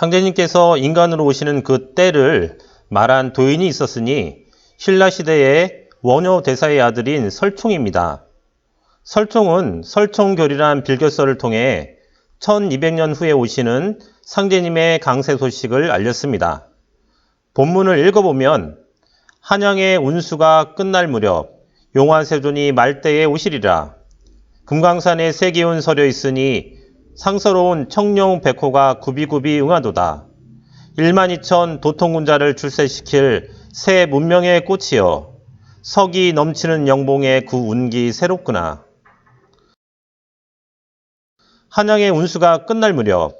상제님께서 인간으로 오시는 그 때를 말한 도인이 있었으니 신라시대의 원효 대사의 아들인 설총입니다. 설총은 설총결이란 빌결서를 통해 1200년 후에 오시는 상제님의 강세 소식을 알렸습니다. 본문을 읽어보면 한양의 운수가 끝날 무렵 용화세존이 말대에 오시리라. 금강산에 세기운 서려 있으니 상서로운 청룡 백호가 구비구비 응하도다. 12,000 도통군자를 출세시킬 새 문명의 꽃이여 석이 넘치는 영봉의 구 운기 새롭구나. 한양의 운수가 끝날 무렵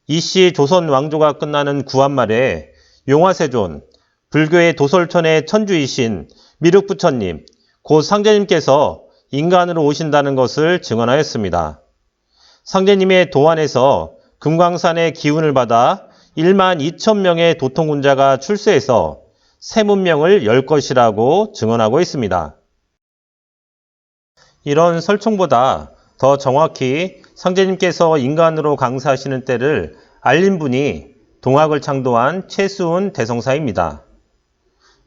이씨 조선 왕조가 끝나는 구한말에 용화세존, 불교의 도솔천의 천주이신 미륵부처님, 곧 상제님께서 인간으로 오신다는 것을 증언하였습니다. 상제님의 도안에서 금강산의 기운을 받아 12,000명의 도통군자가 출세해서 새 문명을 열 것이라고 증언하고 있습니다. 이런 설총보다 더 정확히 상제님께서 인간으로 강사하시는 때를 알린 분이 동학을 창도한 최수훈 대성사입니다.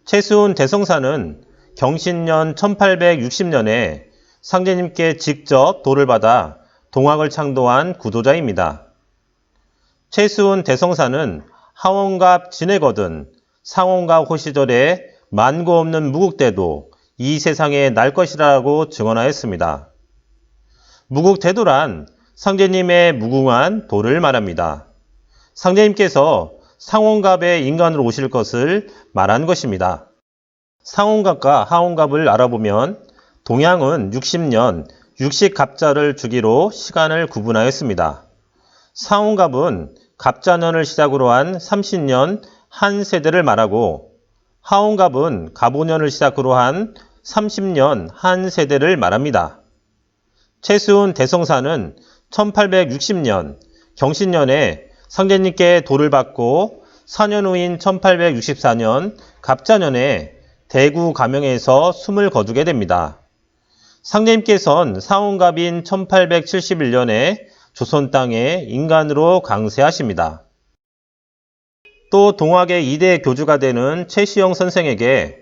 최수훈 대성사는 경신년 1860년에 상제님께 직접 도를 받아 동학을 창도한 구도자입니다. 최수훈 대성사는 하원갑 진해거든 상원갑 호시절에 만고 없는 무국대도 이 세상에 날 것이라고 증언하였습니다. 무국대도란 상제님의 무궁한 도를 말합니다. 상제님께서 상원갑의 인간으로 오실 것을 말한 것입니다. 상원갑과 하원갑을 알아보면 동양은 60년 60갑자를 주기로 시간을 구분하였습니다. 상원갑은 갑자년을 시작으로 한 30년 한 세대를 말하고 하원갑은 갑오년을 시작으로 한 30년 한 세대를 말합니다. 최수훈 대성사는 1860년 경신년에 상제님께 도를 받고 4년 후인 1864년 갑자년에 대구 가명에서 숨을 거두게 됩니다. 상제님께서는 상원갑인 1871년에 조선 땅에 인간으로 강세하십니다. 또 동학의 2대 교주가 되는 최시영 선생에게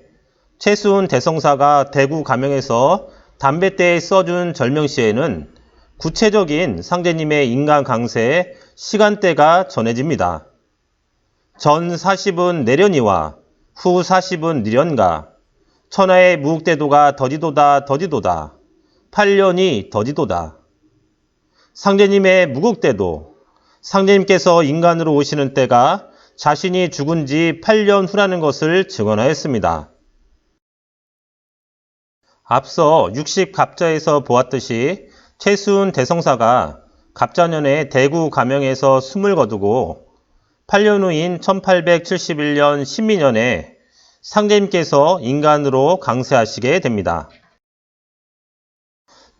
최수훈 대성사가 대구 가명에서 담뱃대에 써준 절명시에는 구체적인 상제님의 인간 강세의 시간대가 전해집니다. 전 40은 내련이와 후 40은 느련가 천하의 무국대도가 더디도다 더디도다 8년이 더디도다. 상제님의 무국대도, 상제님께서 인간으로 오시는 때가 자신이 죽은 지 8년 후라는 것을 증언하였습니다. 앞서 60갑자에서 보았듯이 최수훈 대성사가 갑자년에 대구 가명에서 숨을 거두고 8년 후인 1871년 신미년에 상제님께서 인간으로 강세하시게 됩니다.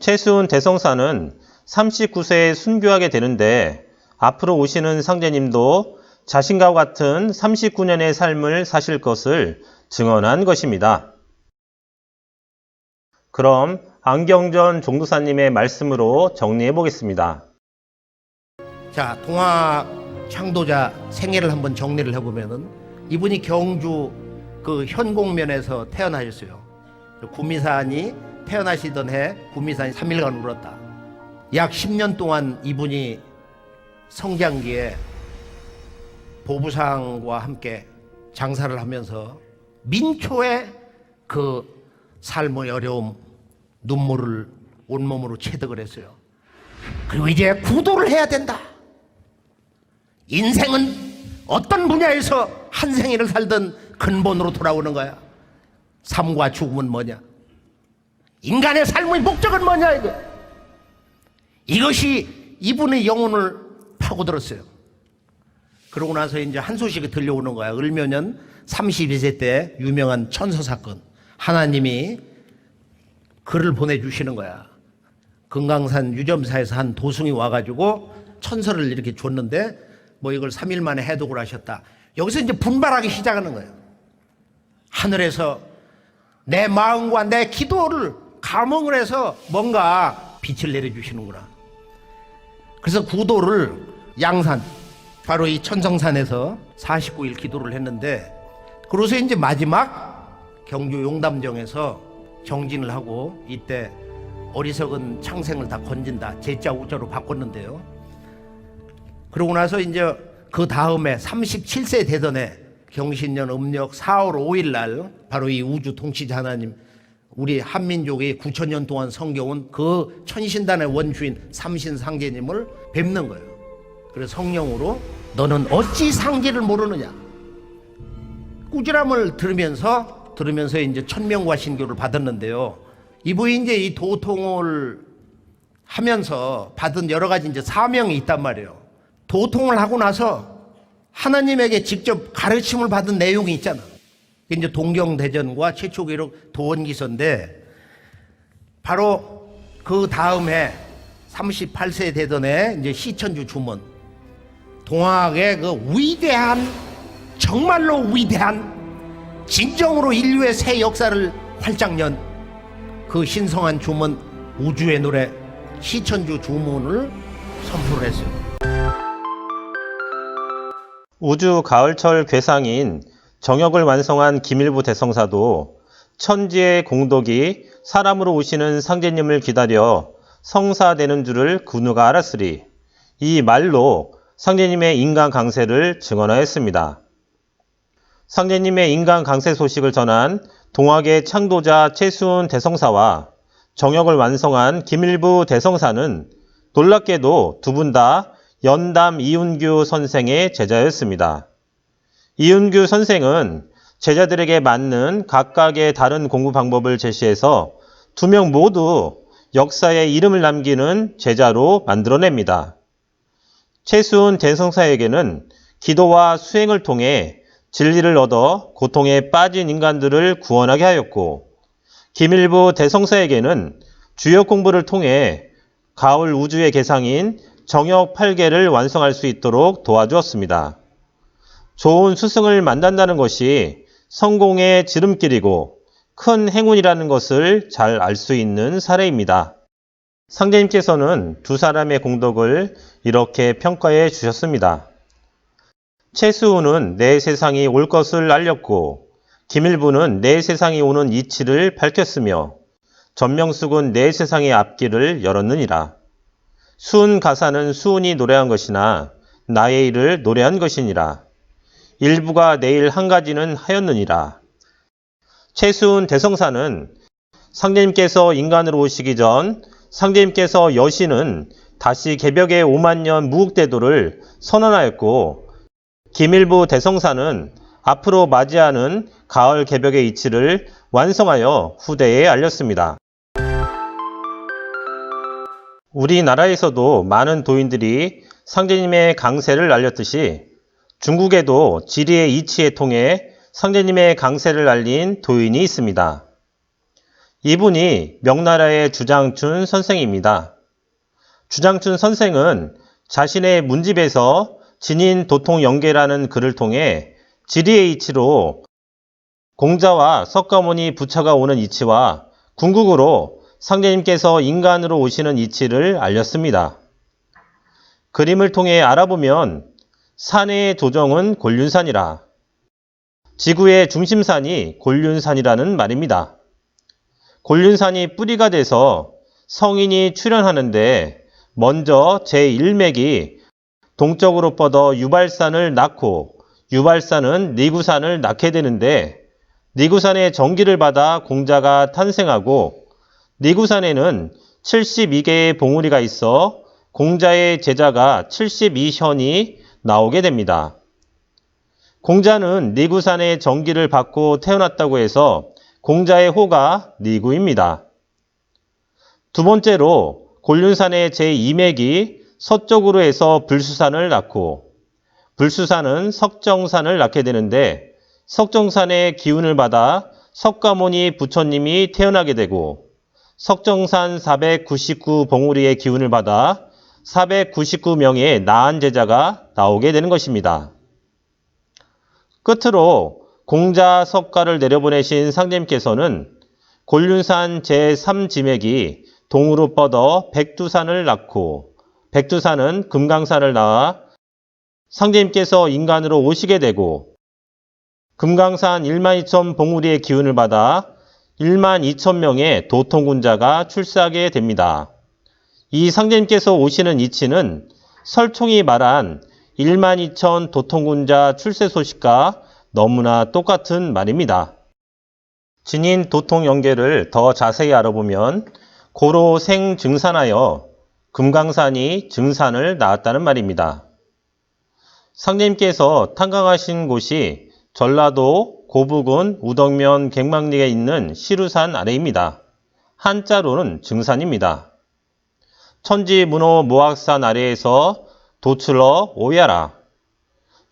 최수훈 대성사는 39세에 순교하게 되는데 앞으로 오시는 상제님도 자신과 같은 39년의 삶을 사실 것을 증언한 것입니다. 그럼 안경전 종도사님의 말씀으로 정리해 보겠습니다. 자, 동학 창도자 생애를 한번 정리를 해보면은 이분이 경주 그 현곡면에서 태어나셨어요. 구미산이 태어나시던 해 구미산이 3일간 울었다. 약 10년 동안 이분이 성장기에 보부상과 함께 장사를 하면서 민초의 그 삶의 어려움, 눈물을 온몸으로 체득을 했어요. 그리고 이제 구도를 해야 된다. 인생은 어떤 분야에서 한 생애를 살든 근본으로 돌아오는 거야. 삶과 죽음은 뭐냐? 인간의 삶의 목적은 뭐냐? 이것이 이분의 영혼을 파고들었어요. 그러고 나서 이제 한 소식이 들려오는 거야. 을묘년 32세 때 유명한 천서 사건. 하나님이 글을 보내주시는 거야. 금강산 유점사에서 한 도승이 와가지고 천서를 이렇게 줬는데 뭐 이걸 3일 만에 해독을 하셨다. 여기서 이제 분발하기 시작하는 거예요. 하늘에서 내 마음과 내 기도를 감흥을 해서 뭔가 빛을 내려주시는구나. 그래서 구도를 양산, 바로 이 천성산에서 49일 기도를 했는데, 그러고서 이제 마지막 경주 용담정에서 정진을 하고, 이때 어리석은 창생을 다 건진다, 제자 우자로 바꿨는데요. 그러고 나서 이제 그 다음에 37세 되던 해 경신년 음력 4월 5일 날 바로 이 우주 통치자 하나님, 우리 한민족이 9,000년 동안 섬겨온 그 천신단의 원주인 삼신상제님을 뵙는 거예요. 그래서 성령으로 너는 어찌 상제를 모르느냐, 꾸지람을 들으면서 이제 천명과 신교를 받았는데요. 이분이 이제 이 도통을 하면서 받은 여러 가지 이제 사명이 있단 말이에요. 도통을 하고 나서 하나님에게 직접 가르침을 받은 내용이 있잖아. 이제 동경대전과 최초 기록 도원기서인데, 바로 그 다음에 38세 되던 해 이제 시천주 주문, 동학의 그 위대한, 정말로 위대한, 진정으로 인류의 새 역사를 활짝 연 그 신성한 주문, 우주의 노래 시천주 주문을 선포를 했어요. 우주 가을철 괴상인 정역을 완성한 김일부 대성사도 천지의 공덕이 사람으로 오시는 상제님을 기다려 성사되는 줄을 그 누가 알았으리. 이 말로 상제님의 인간 강세를 증언하였습니다. 상제님의 인간 강세 소식을 전한 동학의 창도자 최수훈 대성사와 정역을 완성한 김일부 대성사는 놀랍게도 두 분 다 연담 이윤규 선생의 제자였습니다. 이윤규 선생은 제자들에게 맞는 각각의 다른 공부 방법을 제시해서 두 명 모두 역사에 이름을 남기는 제자로 만들어냅니다. 최수훈 대성사에게는 기도와 수행을 통해 진리를 얻어 고통에 빠진 인간들을 구원하게 하였고, 김일부 대성사에게는 주역 공부를 통해 가을 우주의 개상인 정역 8개를 완성할 수 있도록 도와주었습니다. 좋은 스승을 만난다는 것이 성공의 지름길이고 큰 행운이라는 것을 잘 알 수 있는 사례입니다. 상제님께서는 두 사람의 공덕을 이렇게 평가해 주셨습니다. 최수훈은 내 세상이 올 것을 알렸고, 김일부는 내 세상이 오는 이치를 밝혔으며, 전명숙은 내 세상의 앞길을 열었느니라. 수훈 가사는 수훈이 노래한 것이나 나의 일을 노래한 것이니라. 일부가 내일 한 가지는 하였느니라. 최수훈 대성사는 상제님께서 인간으로 오시기 전 상제님께서 여신은 다시 개벽의 5만년 무국대도를 선언하였고, 김일부 대성사는 앞으로 맞이하는 가을 개벽의 이치를 완성하여 후대에 알렸습니다. 우리나라에서도 많은 도인들이 상제님의 강세를 알렸듯이 중국에도 지리의 이치에 통해 상제님의 강세를 알린 도인이 있습니다. 이분이 명나라의 주장춘 선생입니다. 주장춘 선생은 자신의 문집에서 진인 도통영계라는 글을 통해 지리의 이치로 공자와 석가모니 부처가 오는 이치와 궁극으로 상제님께서 인간으로 오시는 이치를 알렸습니다. 그림을 통해 알아보면 산의 조정은 곤륜산이라, 지구의 중심산이 곤륜산이라는 말입니다. 곤륜산이 뿌리가 돼서 성인이 출현하는데 먼저 제1맥이 동쪽으로 뻗어 유발산을 낳고 유발산은 니구산을 낳게 되는데, 니구산의 전기를 받아 공자가 탄생하고, 니구산에는 72개의 봉우리가 있어 공자의 제자가 72현이 나오게 됩니다. 공자는 니구산의 전기를 받고 태어났다고 해서 공자의 호가 니구입니다. 두 번째로 곤륜산의 제2맥이 서쪽으로 해서 불수산을 낳고, 불수산은 석정산을 낳게 되는데 석정산의 기운을 받아 석가모니 부처님이 태어나게 되고, 석정산 499 봉우리의 기운을 받아 499명의 나은 제자가 나오게 되는 것입니다. 끝으로 공자 석가를 내려보내신 상제님께서는 곤륜산 제3지맥이 동으로 뻗어 백두산을 낳고, 백두산은 금강산을 낳아 상제님께서 인간으로 오시게 되고 금강산 12,000 봉우리의 기운을 받아 12,000명의 도통군자가 출세하게 됩니다. 이 상제님께서 오시는 이치는 설총이 말한 12,000 도통군자 출세 소식과 너무나 똑같은 말입니다. 진인 도통 연계를 더 자세히 알아보면 고로 생증산하여 금강산이 증산을 낳았다는 말입니다. 상제님께서 탄광하신 곳이 전라도 고부군 우덕면 갱망리에 있는 시루산 아래입니다. 한자로는 증산입니다. 천지 문호 모악산 아래에서 도출러 오야라.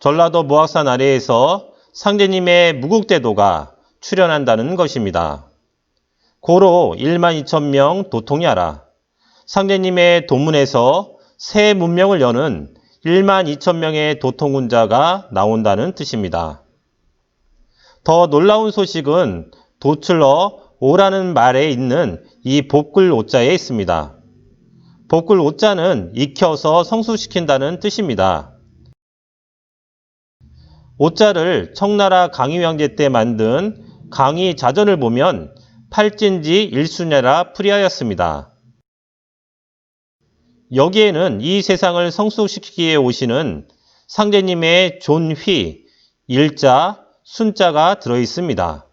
전라도 모악산 아래에서 상제님의 무국대도가 출현한다는 것입니다. 고로 12,000명 도통야라. 상제님의 도문에서 새 문명을 여는 12,000명의 도통군자가 나온다는 뜻입니다. 더 놀라운 소식은 도출러 오라는 말에 있는 이 복글 오자에 있습니다. 복글 오자는 익혀서 성수시킨다는 뜻입니다. 오자를 청나라 강희 황제 때 만든 강희 자전을 보면 팔진지 일수냐라 풀이하였습니다. 여기에는 이 세상을 성숙시키기에 오시는 상제님의 존휘, 일자, 순자가 들어있습니다.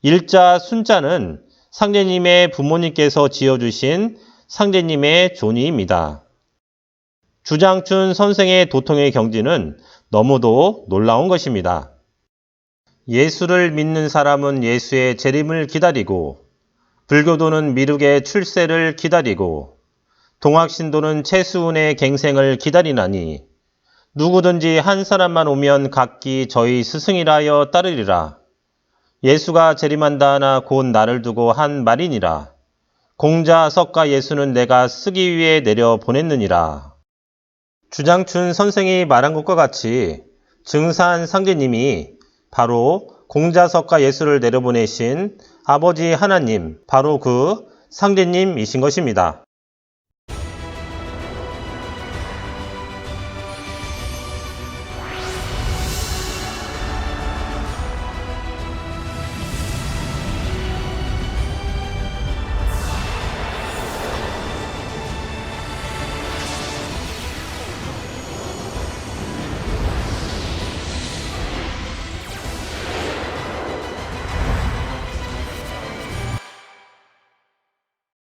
일자, 순자는 상제님의 부모님께서 지어주신 상제님의 존휘입니다. 주장춘 선생의 도통의 경지는 너무도 놀라운 것입니다. 예수를 믿는 사람은 예수의 재림을 기다리고, 불교도는 미륵의 출세를 기다리고, 동학신도는 최수훈의 갱생을 기다리나니 누구든지 한 사람만 오면 각기 저희 스승이라 하여 따르리라. 예수가 재림한다 하나 곧 나를 두고 한 말이니라. 공자 석가 예수는 내가 쓰기 위해 내려 보냈느니라. 주장춘 선생이 말한 것과 같이 증산 상제님이 바로 공자 석가 예수를 내려보내신 아버지 하나님, 바로 그 상제님이신 것입니다.